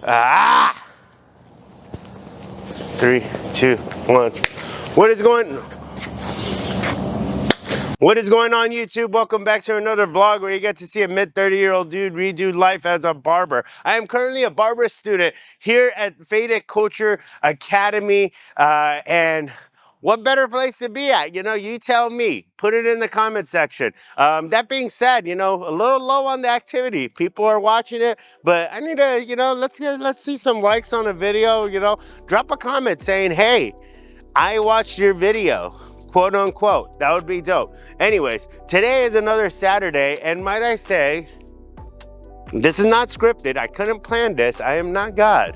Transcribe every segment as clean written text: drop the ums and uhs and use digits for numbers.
Ah! 3, 2, 1. What is going on, YouTube? Welcome back to another vlog where you get to see a mid-30-year-old dude redo life as a barber. I am currently a barber student here at Afro Texture Academy, and what better place to be at? You know, you tell me. Put it in the comment section. That being said, you know, a little low on the activity. People are watching it, but I need to, you know, let's see some likes on a video. You know, drop a comment saying, "Hey, I watched your video," quote unquote. That would be dope. Anyways, today is another Saturday, and might I say, this is not scripted. I couldn't plan this. I am not God.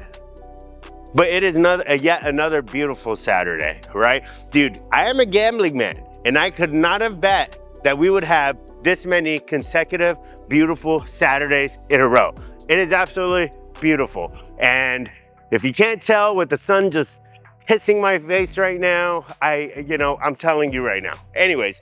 But it is yet another beautiful Saturday, right? Dude, I am a gambling man, and I could not have bet that we would have this many consecutive beautiful Saturdays in a row. It is absolutely beautiful. And if you can't tell with the sun just hissing my face right now, I'm telling you right now. Anyways,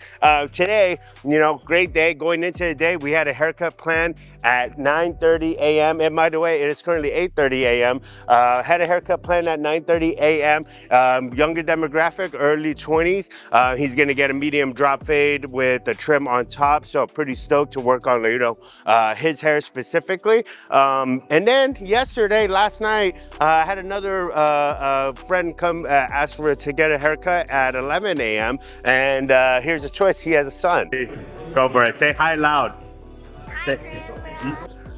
today, you know, great day. Going into the day, we had a haircut plan at 9:30 a.m. And by the way, it is currently 8:30 a.m. Had a haircut plan at 9:30 a.m. Younger demographic, early 20s. He's gonna get a medium drop fade with a trim on top. So pretty stoked to work on, you know, his hair specifically. And then last night, I had another friend come ask to get a haircut at 11 a.m. And here's a choice. He has a son. Go for it. Say hi loud.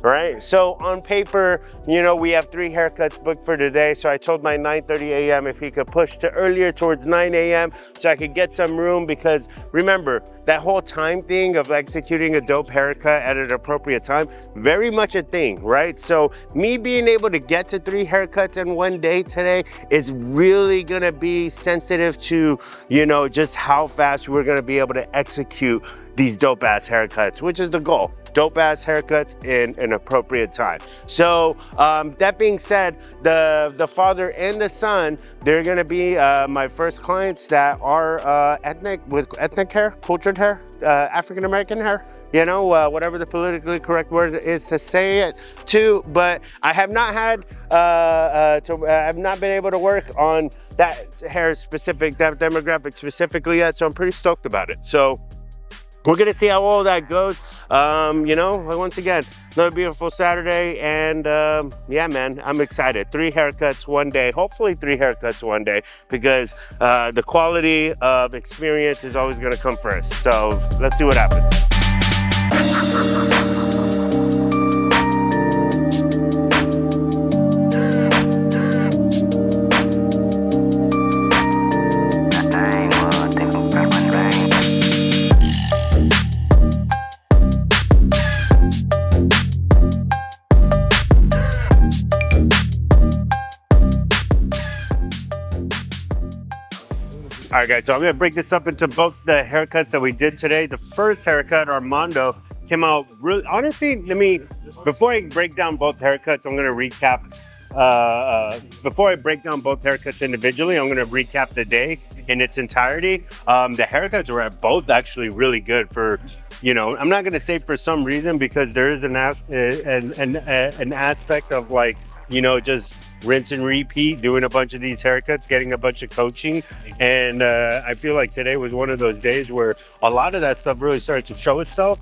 Right, so on paper, you know, we have 3 haircuts booked for today. So I told my 9:30 a.m. if he could push to earlier towards 9 a.m. so I could get some room, because remember, that whole time thing of executing a dope haircut at an appropriate time, very much a thing, right? So me being able to get to 3 haircuts in one day today is really gonna be sensitive to, you know, just how fast we're gonna be able to execute these dope ass haircuts, which is the goal. Dope ass haircuts in an appropriate time. So that being said, the father and the son, they're gonna be my first clients that are ethnic hair, cultured hair, African American hair, you know, whatever the politically correct word is to say it to. But I have not had I've not been able to work on that hair specific, that demographic specifically yet. So I'm pretty stoked about it. So we're gonna see how all that goes. You know, once again, another beautiful Saturday, and yeah, man, I'm excited. 3 haircuts one day, hopefully 3 haircuts one day, because the quality of experience is always gonna come first. So let's see what happens. All right, guys, so I'm gonna break this up into both the haircuts that we did today. The first haircut, Armando, came out really, honestly, before I break down both haircuts, I'm gonna recap, before I break down both haircuts individually, I'm gonna recap the day in its entirety. The haircuts were both actually really good for, you know, I'm not gonna say for some reason, because there is an aspect of, like, you know, just rinse and repeat, doing a bunch of these haircuts, getting a bunch of coaching. And I feel like today was one of those days where a lot of that stuff really started to show itself.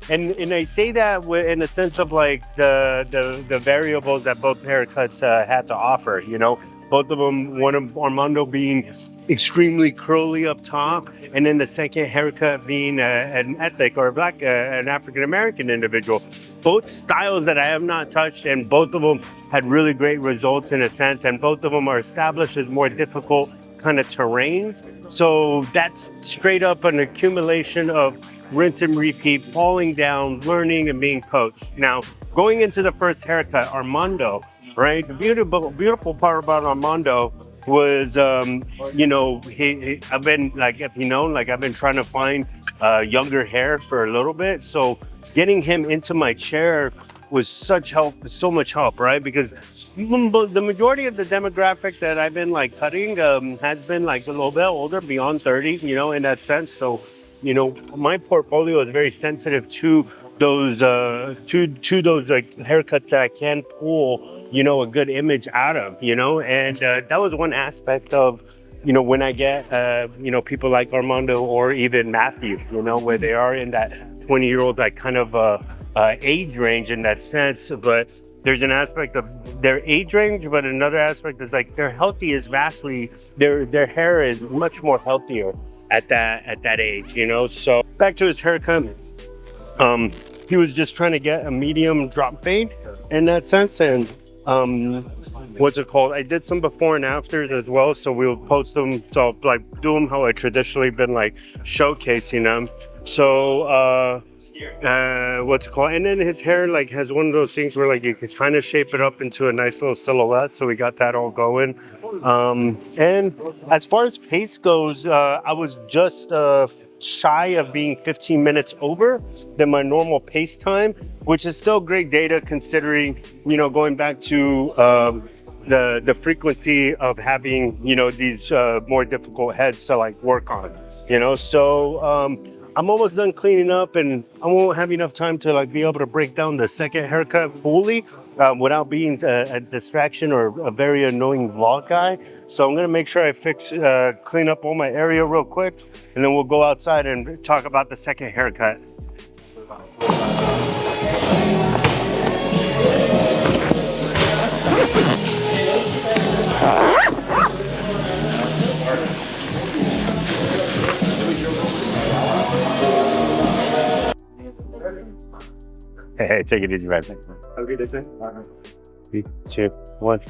And I say that in the sense of like the variables that both haircuts had to offer, you know. Both of them, one of Armando being extremely curly up top, and then the second haircut being an ethnic or an African-American individual. Both styles that I have not touched, and both of them had really great results in a sense, and both of them are established as more difficult kind of terrains. So that's straight up an accumulation of rinse and repeat, falling down, learning, and being coached. Now, going into the first haircut, Armando, right? The beautiful part about Armando was, you know, I've been, like, if you know, like, I've been trying to find younger hair for a little bit. So getting him into my chair was so much help, right? Because the majority of the demographic that I've been like cutting has been like a little bit older, beyond 30, you know, in that sense. So, you know, my portfolio is very sensitive to to those like haircuts that I can pull, you know, a good image out of, you know, and that was one aspect of, you know, when I get you know, people like Armando or even Matthew, you know, where they are in that 20-year-old like kind of age range in that sense, but there's an aspect of their age range, but another aspect is like their healthy is vastly, their hair is much more healthier at that age, you know. So back to his haircut, he was just trying to get a medium drop fade in that sense, and what's it called, I did some before and afters as well, so we'll post them, so like do them how I traditionally been like showcasing them. So what's it called, and then his hair like has one of those things where like you can kind of shape it up into a nice little silhouette, so we got that all going. And as far as pace goes, I was just shy of being 15 minutes over than my normal pace time, which is still great data considering, you know, going back to the frequency of having, you know, these more difficult heads to like work on, you know. So I'm almost done cleaning up, and I won't have enough time to like be able to break down the second haircut fully without being a distraction or a very annoying vlog guy. So I'm gonna make sure I clean up all my area real quick, and then we'll go outside and talk about the second haircut. Hey, take it easy, man. Have a good day, sir. 3, 2, 1.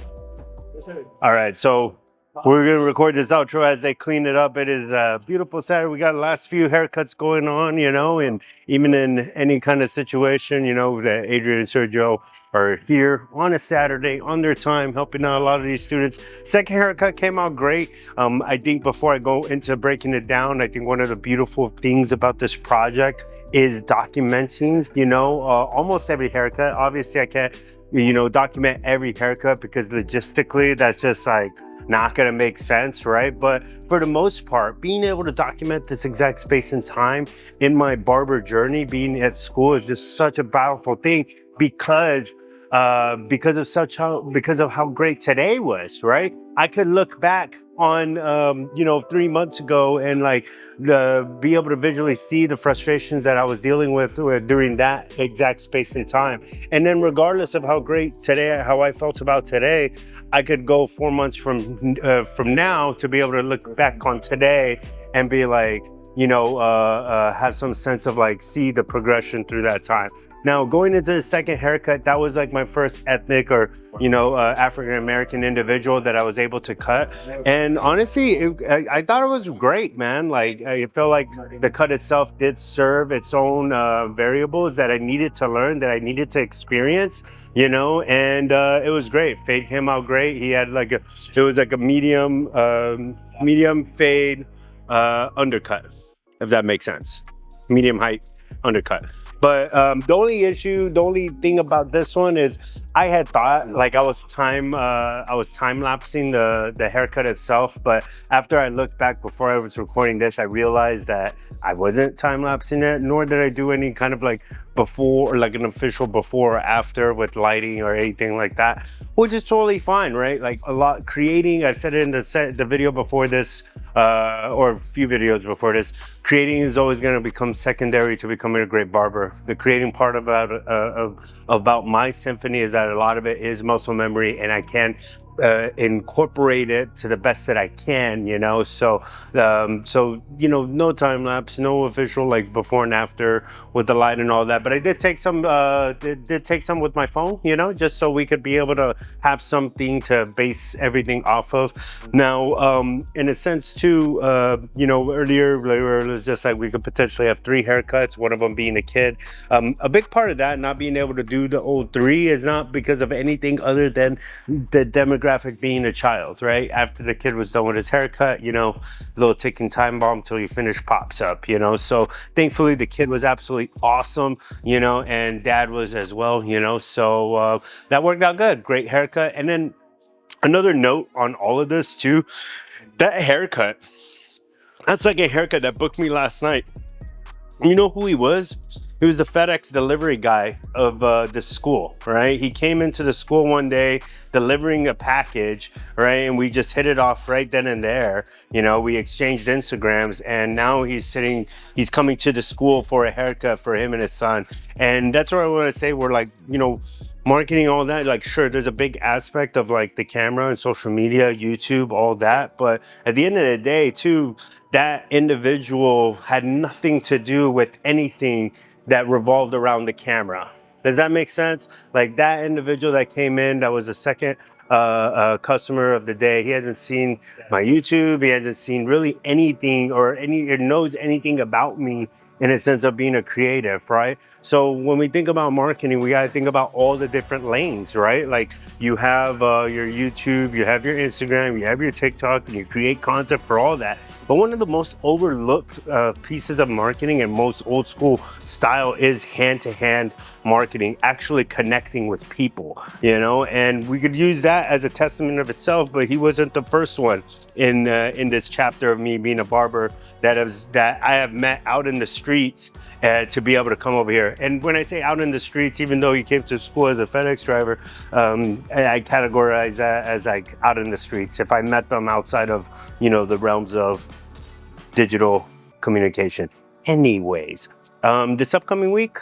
All right, so we're gonna record this outro as they clean it up. It is a beautiful Saturday. We got the last few haircuts going on, you know, and even in any kind of situation, you know, that Adrian and Sergio are here on a Saturday on their time, helping out a lot of these students. Second haircut came out great. I think before I go into breaking it down, I think one of the beautiful things about this project is documenting, you know, almost every haircut. Obviously I can't, you know, document every haircut because logistically that's just like not gonna make sense, right? But for the most part, being able to document this exact space and time in my barber journey, being at school, is just such a powerful thing because of how great today was, right? I could look back on you know, 3 months ago and like be able to visually see the frustrations that I was dealing with during that exact space and time. And then regardless of how great today, how I felt about today, I could go 4 months from now to be able to look back on today and be like, you know, have some sense of like, see the progression through that time. Now, going into the second haircut, that was like my first ethnic or, you know, African-American individual that I was able to cut. And honestly, I thought it was great, man. Like, I felt like the cut itself did serve its own variables that I needed to learn, that I needed to experience, you know, and it was great. Fade came out great. He had like it was like a medium fade undercut, if that makes sense. Medium height undercut. But the only thing about this one is I had thought like I was time lapsing the haircut itself, but after I looked back before I was recording this, I realized that I wasn't time lapsing it, nor did I do any kind of like before or like an official before or after with lighting or anything like that, which is totally fine, right? Like a lot creating, I've said it in the video before this, or a few videos before this, creating is always going to become secondary to becoming a great barber. The creating part about my symphony is that a lot of it is muscle memory, and I can incorporate it to the best that I can, you know. So you know, no time lapse, no official like before and after with the light and all that, but I did take some with my phone, you know, just so we could be able to have something to base everything off of. Now in a sense too, you know, earlier it was just like we could potentially have 3 haircuts, one of them being a kid. A big part of that not being able to do the old 3 is not because of anything other than the demographic being a child, right? After the kid was done with his haircut, you know, little ticking time bomb till you finish pops up, you know. So thankfully the kid was absolutely awesome, you know, and dad was as well, you know. So that worked out good. Great haircut. And then another note on all of this too, that haircut, that's like a haircut that booked me last night. You know who he was? He was the FedEx delivery guy of the school, right? He came into the school one day delivering a package, right? And we just hit it off right then and there. You know, we exchanged Instagrams, and now he's coming to the school for a haircut for him and his son. And that's what I want to say. We're like, you know, marketing, all that, like, sure, there's a big aspect of like the camera and social media, YouTube, all that, but at the end of the day too, that individual had nothing to do with anything that revolved around the camera. Does that make sense? Like, that individual that came in, that was the second customer of the day, he hasn't seen my YouTube, he hasn't seen really anything or knows anything about me in a sense of being a creative, right? So when we think about marketing, we gotta think about all the different lanes, right? Like, you have your YouTube, you have your Instagram, you have your TikTok, and you create content for all that. But one of the most overlooked pieces of marketing and most old school style is hand-to-hand marketing, actually connecting with people, you know? And we could use that as a testament of itself, but he wasn't the first one in this chapter of me being a barber that I have met out in the streets to be able to come over here. And when I say out in the streets, even though he came to school as a FedEx driver, I categorize that as like out in the streets. If I met them outside of, you know, the realms of digital communication. Anyways, this upcoming week,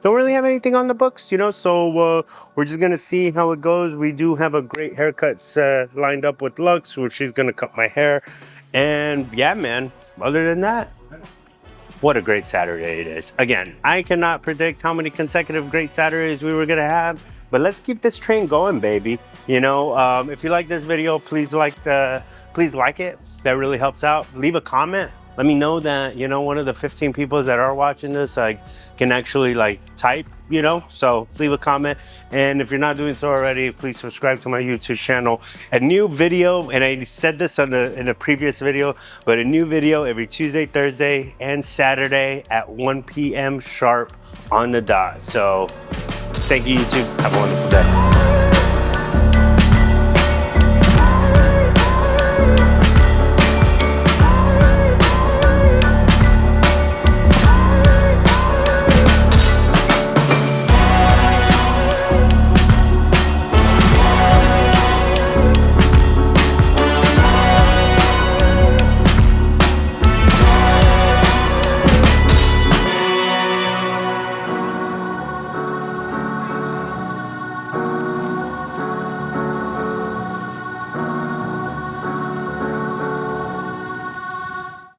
don't really have anything on the books, you know, so we're just gonna see how it goes. We do have a great haircuts lined up with Lux, where she's gonna cut my hair. And yeah, man, other than that, what a great Saturday it is. Again, I cannot predict how many consecutive great Saturdays we were gonna have, but let's keep this train going, baby. You know, if you like this video, please like it. That really helps out. Leave a comment. Let me know that, you know, one of the 15 people that are watching this, like, can actually like type, you know, so leave a comment. And if you're not doing so already, please subscribe to my YouTube channel. A new video, and I said this in a previous video, but a new video every Tuesday, Thursday, and Saturday at 1 p.m. sharp on the dot. So thank you, YouTube. Have a wonderful day.